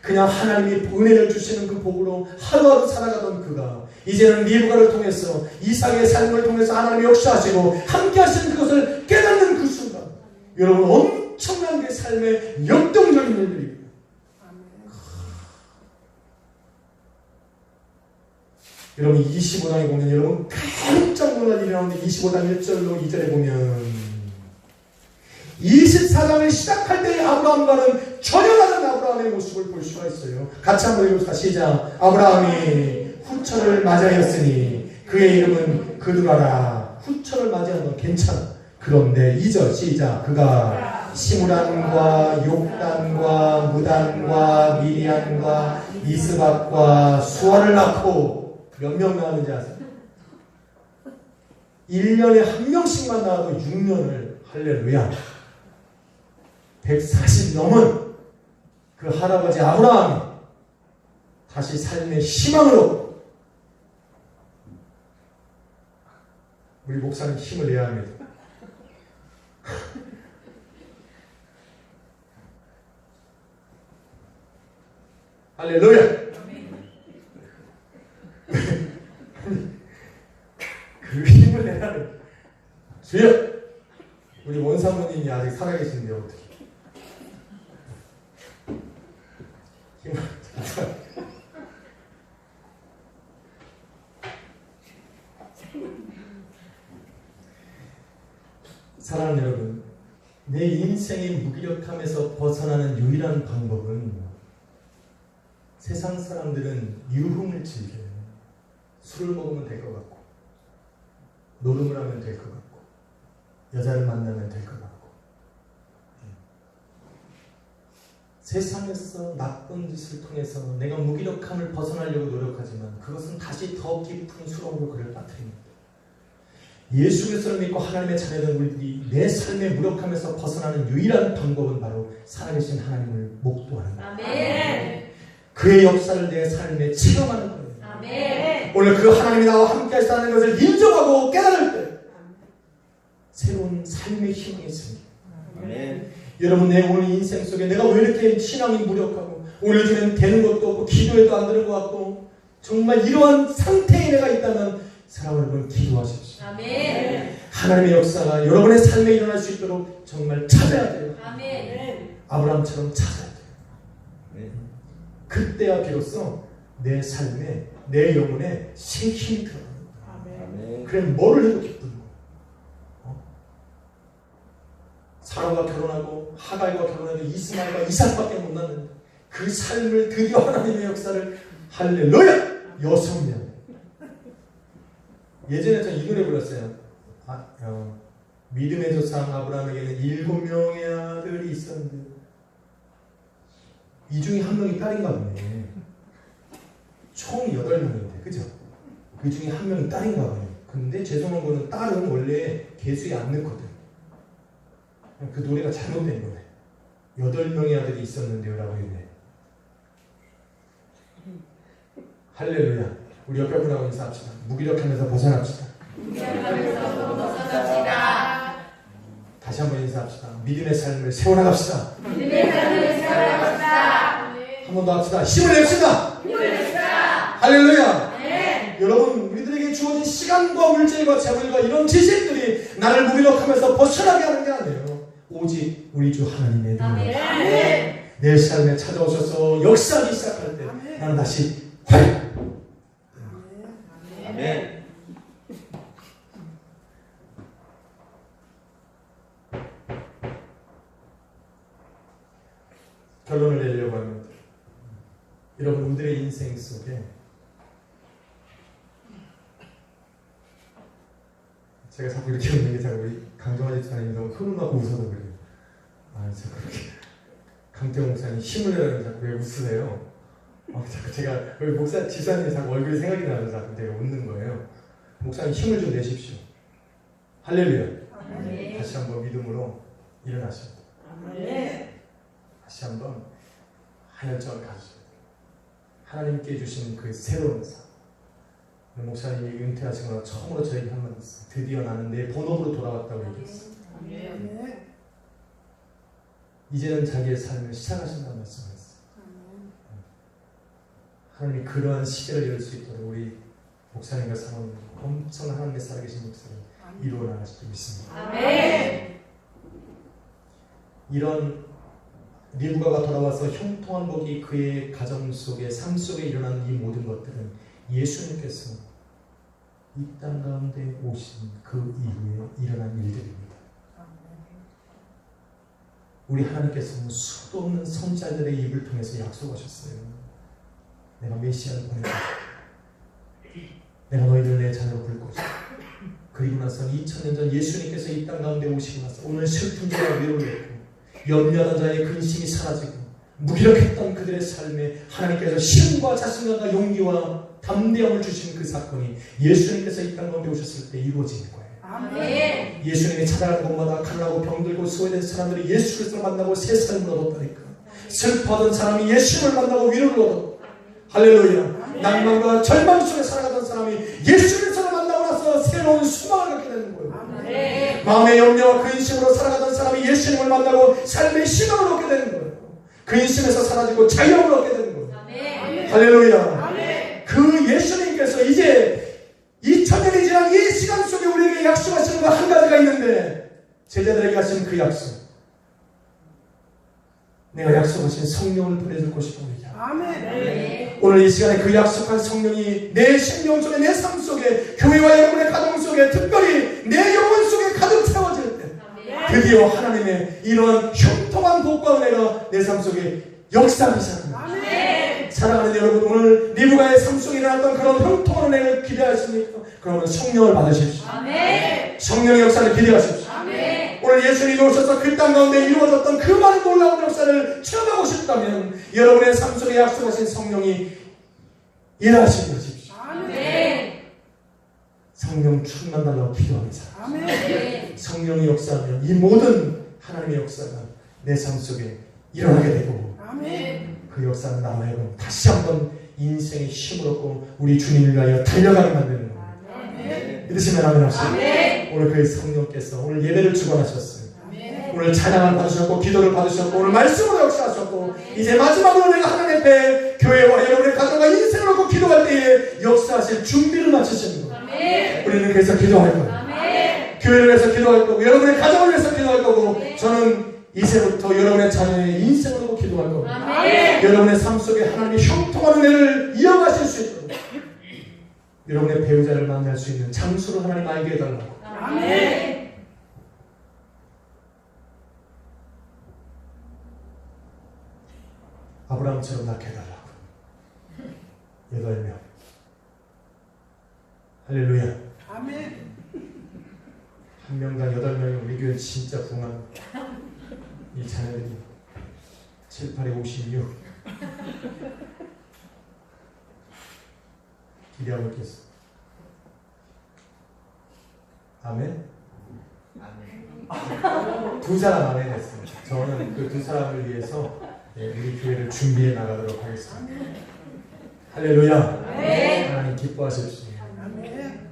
그냥 하나님이 은혜를 주시는 그 복으로 하루하루 살아가던 그가 이제는 리브가를 통해서 이삭의 삶을 통해서 하나님이 역사하시고 함께 하시는 그것을 깨닫는 그 순간 여러분 엄청난 그 삶의 역동적인 일들이에요. 여러분 25장에 보면 여러분 깜짝 놀랄 일이 나오는데 25장 1절로 2절에 보면 24장을 시작할 때의 아브라함과는 전혀 다른 아브라함의 모습을 볼 수가 있어요. 같이 한번 읽읍시다. 시작. 아브라함이 후처를 맞이하였으니 그의 이름은 그두라라. 후처를 맞이하는 건 괜찮아. 그런데 2절 시작. 그가 시므란과 욕단과 무단과 미리안과 이스박과 수아를 낳고 몇 명 낳았는지 아세요? 1년에 한 명씩만 낳아도 6년을 할렐루야 140 넘은 그 할아버지 아브라함이 다시 삶의 희망으로 우리 목사님 힘을 내야 합니다. 할렐루야. 그 힘을 내라는 주여. 우리 원사모님이 아직 살아계신데 어떻게 힘을 사랑하는 여러분, 내 인생의 무기력함에서 벗어나는 유일한 방법은 세상 사람들은 유흥을 즐겨요. 술을 먹으면 될 것 같고 노름을 하면 될 것 같고 여자를 만나면 될 것 같고 세상에서 나쁜 짓을 통해서 내가 무기력함을 벗어나려고 노력하지만 그것은 다시 더 깊은 수렁으로 그를 빠뜨립니다. 예수 그리스도를 믿고 하나님의 자녀된 우리들이 내 삶의 무력함에서 벗어나는 유일한 방법은 바로 살아계신 하나님을 목도하는 것. 아멘. 그의 역사를 내 삶에 체험하는 거예요. 아멘. 오늘 그 하나님이 나와 함께 하시다는 것을 인정하고 깨달을 때 새로운 삶의 희망이 생깁니다. 아멘. 여러분, 내 오늘 인생 속에 내가 왜 이렇게 신앙이 무력하고 오늘 요즘엔 되는 것도 없고 기도해도 안 되는 것 같고 정말 이러한 상태에 내가 있다면 사랑하는 여러분 기도하십시오. 아멘. 하나님의 역사가 여러분의 삶에 일어날 수 있도록 정말 찾아야 돼요. 아멘. 아브라함처럼 찾아야 돼요. 그때야 비로소 내 삶에, 내 영혼에 새 힘이 들어갑니다. 그럼 뭐를 해도 기쁜 거예요. 사라가 결혼하고 하갈과 결혼해도 이스마엘과 이삭밖에 못 낳는데 그 삶을 드디어 하나님의 역사를 할렐루야! 6명. 예전에 저 이 노래 불렀어요. 믿음의 조상 아브라함에게는 7명의 아들이 있었는데 이 중에 한 명이 딸인가 보네. 총 8명인데, 그죠? 그 중에 한 명이 딸인가 봐요. 근데 죄송한 거는 딸은 원래 계수에 안 넣거든. 그 노래가 잘못된 거네. 8명의 아들이 있었는데요 라고 했네. 할렐루야. 우리 옆에 분하고 인사합시다. 무기력하면서 벗어납시다. 무기력하면서 벗어납시다. 다시 한번 인사합시다. 믿음의 삶을 세워나갑시다. 믿음의 삶을 세워나갑시다. 한 번 더 합시다. 힘을 냅시다. 힘을 냅시다. 할렐루야. 네. 여러분, 우리들에게 주어진 시간과 물질과 재물과 이런 지식들이 나를 무기력하면서 벗어나게 하는 게 아니에요. 오직 우리 주 하나님의 능력. 아멘. 내 삶에 찾아오셔서 역사하기 시작할 때 나는 다시 활. 아멘. 결론을 내려고 합니다. 여러분, 우리들의 인생 속에 제가 자꾸 이렇게 웃는 게 자꾸 우리 강정환 집사님이 너무 흐름하고 웃어서 그래요. 저 그렇게 강태호 목사님 힘을 내라는 자꾸 왜 웃으세요? 자꾸 제가 우리 목사 집사님이 자꾸 얼굴이 생각이 나서 자꾸 내가 웃는 거예요. 목사님 힘을 좀 내십시오. 할렐루야. 아멘. 다시 한번 믿음으로 일어나십니다. 아멘. 다시 한번 하늘점을 가지셔야 돼요. 하나님께 주신 그 새로운 삶. 목사님이 은퇴하시고 나 처음으로 저에게 한 번 했어요. 드디어 나는 내 본업으로 돌아왔다고 얘기했어요. 아멘. 이제는 자기의 삶을 시작하신다는 말씀을 했어요. 하나님이 그러한 시대를 열 수 있도록 우리 목사님과 사모님 엄청난 하나님의 살아계신 목사님 이루어 나가실 줄 믿습니다. 아멘. 이런 리브가가 돌아와서 형통한 복이 그의 가정 속에 삶 속에 일어난 이 모든 것들은 예수님께서 이 땅 가운데 오신 그 이후에 일어난 일들입니다. 우리 하나님께서는 수도 없는 선자들의 입을 통해서 약속하셨어요. 내가 메시아를 보낼 것이다. 내가 너희를 내 자녀로 부를 것이다. 그리고 나서 2000년 전 예수님께서 이 땅 가운데 오시고 나서 오늘 슬픈 자와 위로를 했고 염려하는 자의 근심이 사라지고 무기력했던 그들의 삶에 하나님께서 힘과 자신감과 용기와 담대함을 주신 그 사건이 예수님께서 이 땅 가운데 오셨을 때 이루어지는 거예요. 아멘. 예수님이 찾아가는 곳마다 가난하고 병들고 소외된 사람들이 예수 그리스도를 만나고 새 삶을 얻었다니까. 슬퍼하던 사람이 예수를 만나고 위로를 얻었고, 할렐루야. 낭만과 절망 속에 살아가던 사람이 예수 그리스도를 만나고 나서 새로운 소망을 갖게 되는 거예요. 아멘. 마음의 염려와 근심으로 살아가던 사람이 예수님을 만나고 삶의 희망을 얻게 되는 거예요. 근심에서 사라지고 자유함을 얻게 되는 거예요. 아멘. 할렐루야. 아멘. 그 예수님께서 이제 2000년이 지난 이 시간 속에 우리에게 약속하시는 거 한 가지가 있는데, 제자들에게 하신 그 약속, 내가 약속하신 성령을 보내줄 것이다. 아멘. 오늘 이 시간에 그 약속한 성령이 내 심령 속에, 내 삶 속에, 교회와 여러분의 가정 속에, 특별히 내 영혼 속에 가득 채워질 때 드디어 하나님의 이러한 형통한 복과 은혜가 내 삶 속에 역사하기 시작합니다. 사랑하는 여러분, 오늘 리브가의 삶 속에 일어났던 그런 형통한 은혜를 기대하십니까? 그러면 성령을 받으십시오. 아멘. 성령의 역사를 기대하십시오. 아멘. 오늘 예수님이 오셔서 그 땅 가운데 이루어졌던 그 많은 놀라운 역사를 체험하고 싶다면 여러분의 삶 속에 약속하신 성령이 일하시게 하십시오. 아멘. 성령 충만 달라고 기도하는 사람. 아멘. 성령이 역사하면 이 모든 하나님의 역사가 내 삶 속에 일어나게 되고, 아멘. 그 역사는 나와 하여금 다시 한번 인생의 힘을 얻고 우리 주님을 위하여 달려가게 만드는 겁니다. 아멘. 믿으시면 아멘 하시죠. 아멘. 오늘 그 성령께서 오늘 예배를 주관하셨어요. 아멘. 오늘 찬양을 받으셨고 기도를 받으셨고 오늘 말씀으로 역사하셨고, 이제 마지막으로 내가 하나님 앞에 교회와 여러분의 가정과 인생을 놓고 기도할 때에 역사하실 준비를 마치시는 거예요. 아멘. 우리는 그래서 기도할 거예요. 아멘. 교회를 위해서 기도할 거고 여러분의 가정을 위해서 기도할 거고 저는 이제부터 여러분의 자녀의 인생을 놓고 기도할 겁니다. 아멘. 여러분의 삶 속에 하나님이 형통한 은혜를 이어가실 수 있도록 여러분의 배우자를 만날 수 있는 장소를 하나님 알게 해달라고. 아멘. 아브라함처럼 낳게 해달라고. 8명. 할렐루야. 아멘. 한 명당 8명이면 우리 교회 진짜 붕한 이 자녀들이 7, 8에 56 기대하고 있겠어. 아멘. 두 사람 아멘 했습니다. 저는 그 두 사람을 위해서 우리 교회를 준비해 나가도록 하겠습니다. 할렐루야. 아멘. 하나님 기뻐하십시오. 아멘.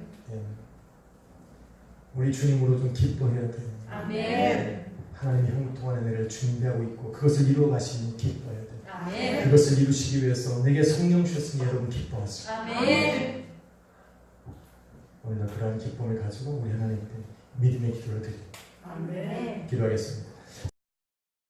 우리 주님으로 좀 기뻐해야 돼요. 아멘. 하나님이 형통한 은혜를 준비하고 있고 그것을 이루어 가시니 기뻐해야 돼요. 아멘. 그것을 이루시기 위해서 내게 성령 주셨으니 여러분 기뻐하시오. 아멘. 오늘도 그러한 기쁨을 가지고 우리 하나님께 믿음의 기도를 드립니다. 아멘. 기도하겠습니다.